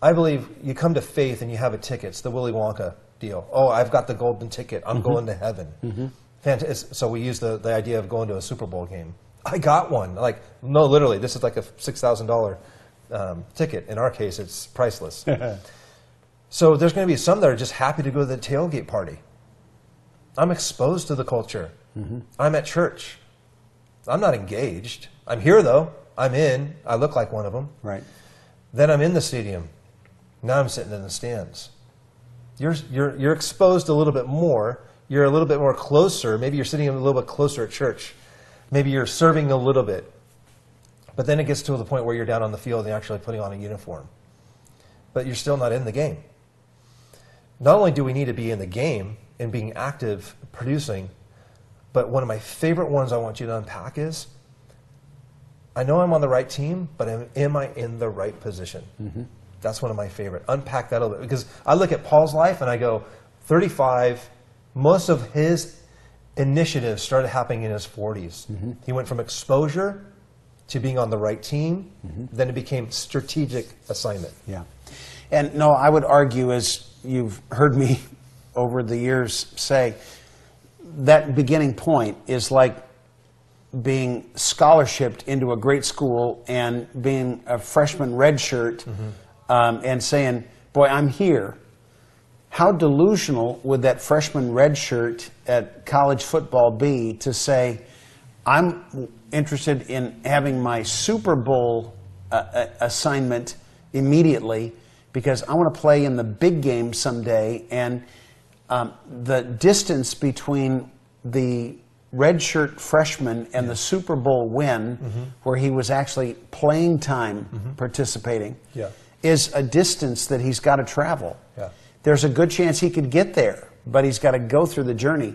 I believe you come to faith and you have a ticket. It's the Willy Wonka deal. Oh, I've got the golden ticket. I'm going to heaven. So we use the idea of going to a Super Bowl game. I got one. Like, no, literally, this is like a $6,000 ticket. In our case, it's priceless. So there's going to be some that are just happy to go to the tailgate party. I'm exposed to the culture. I'm at church. I'm not engaged. I'm here, though. I'm in. I look like one of them. Right. Then I'm in the stadium. Now I'm sitting in the stands. You're exposed a little bit more. You're a little bit more closer. Maybe you're sitting a little bit closer at church. Maybe you're serving a little bit. But then it gets to the point where you're down on the field and you're actually putting on a uniform. But you're still not in the game. Not only do we need to be in the game and being active, producing, but one of my favorite ones I want you to unpack is, I know I'm on the right team, but am I in the right position? That's one of my favorite. Unpack that a little bit. Because I look at Paul's life and I go, 35, most of his initiatives started happening in his 40s. He went from exposure to being on the right team. Then it became strategic assignment. Yeah. And no, I would argue, as you've heard me over the years say, that beginning point is like being scholarshiped into a great school and being a freshman redshirt and saying, boy, I'm here. How delusional would that freshman redshirt at college football be to say, I'm interested in having my Super Bowl assignment immediately because I want to play in the big game someday, and the distance between the redshirt freshman and the Super Bowl win, where he was actually playing time participating, is a distance that he's got to travel. There's a good chance he could get there, but he's got to go through the journey.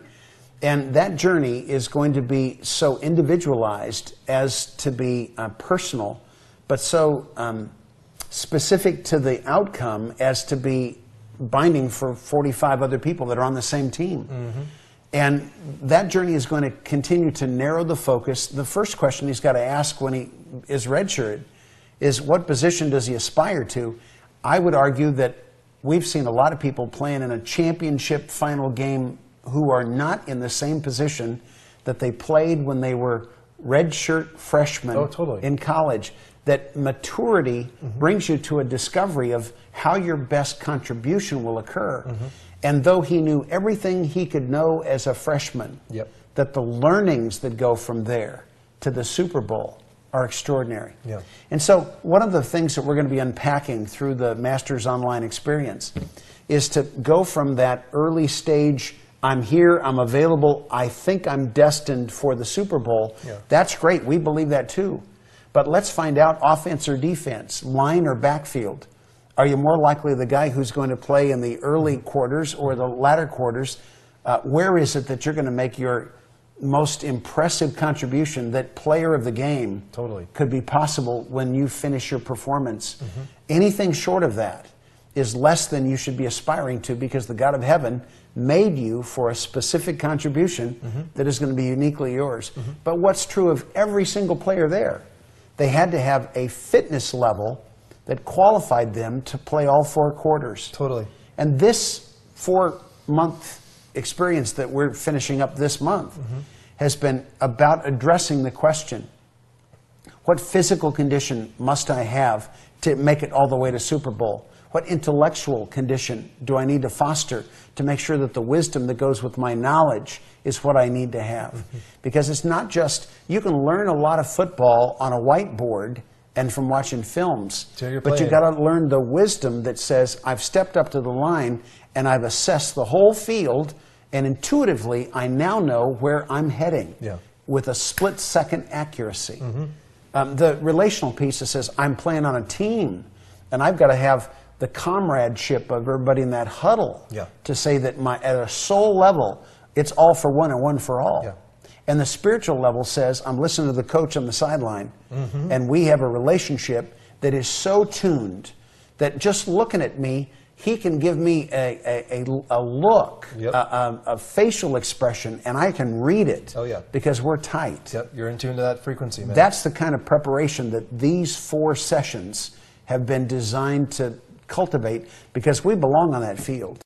And that journey is going to be so individualized as to be personal, but so specific to the outcome as to be binding for 45 other people that are on the same team. And that journey is going to continue to narrow the focus. The first question he's got to ask when he is redshirted is, what position does he aspire to? I would argue that we've seen a lot of people playing in a championship final game who are not in the same position that they played when they were redshirt freshmen in college. That maturity brings you to a discovery of how your best contribution will occur. And though he knew everything he could know as a freshman, that the learnings that go from there to the Super Bowl are extraordinary. And so one of the things that we're going to be unpacking through the Masters Online experience is to go from that early stage, I'm here, I'm available, I think I'm destined for the Super Bowl. That's great. We believe that too. But let's find out, offense or defense, line or backfield. Are you more likely the guy who's going to play in the early quarters or the latter quarters? Where is it that you're going to make your most impressive contribution, that player of the game could be possible when you finish your performance? Anything short of that is less than you should be aspiring to, because the God of heaven made you for a specific contribution that is going to be uniquely yours. But what's true of every single player there? They had to have a fitness level that qualified them to play all 4 quarters. And this 4-month experience that we're finishing up this month has been about addressing the question, what physical condition must I have to make it all the way to Super Bowl? What intellectual condition do I need to foster to make sure that the wisdom that goes with my knowledge is what I need to have? Because it's not just, you can learn a lot of football on a whiteboard and from watching films, but you got to learn the wisdom that says, I've stepped up to the line and I've assessed the whole field, and intuitively I now know where I'm heading with a split-second accuracy. The relational piece that says, I'm playing on a team and I've got to have the comradeship of everybody in that huddle to say that at a soul level, it's all for one and one for all. And the spiritual level says, I'm listening to the coach on the sideline, and we have a relationship that is so tuned that just looking at me, he can give me a look, a facial expression, and I can read it because we're tight. You're in tune to that frequency, man. That's the kind of preparation that these 4 sessions have been designed to cultivate because we belong on that field.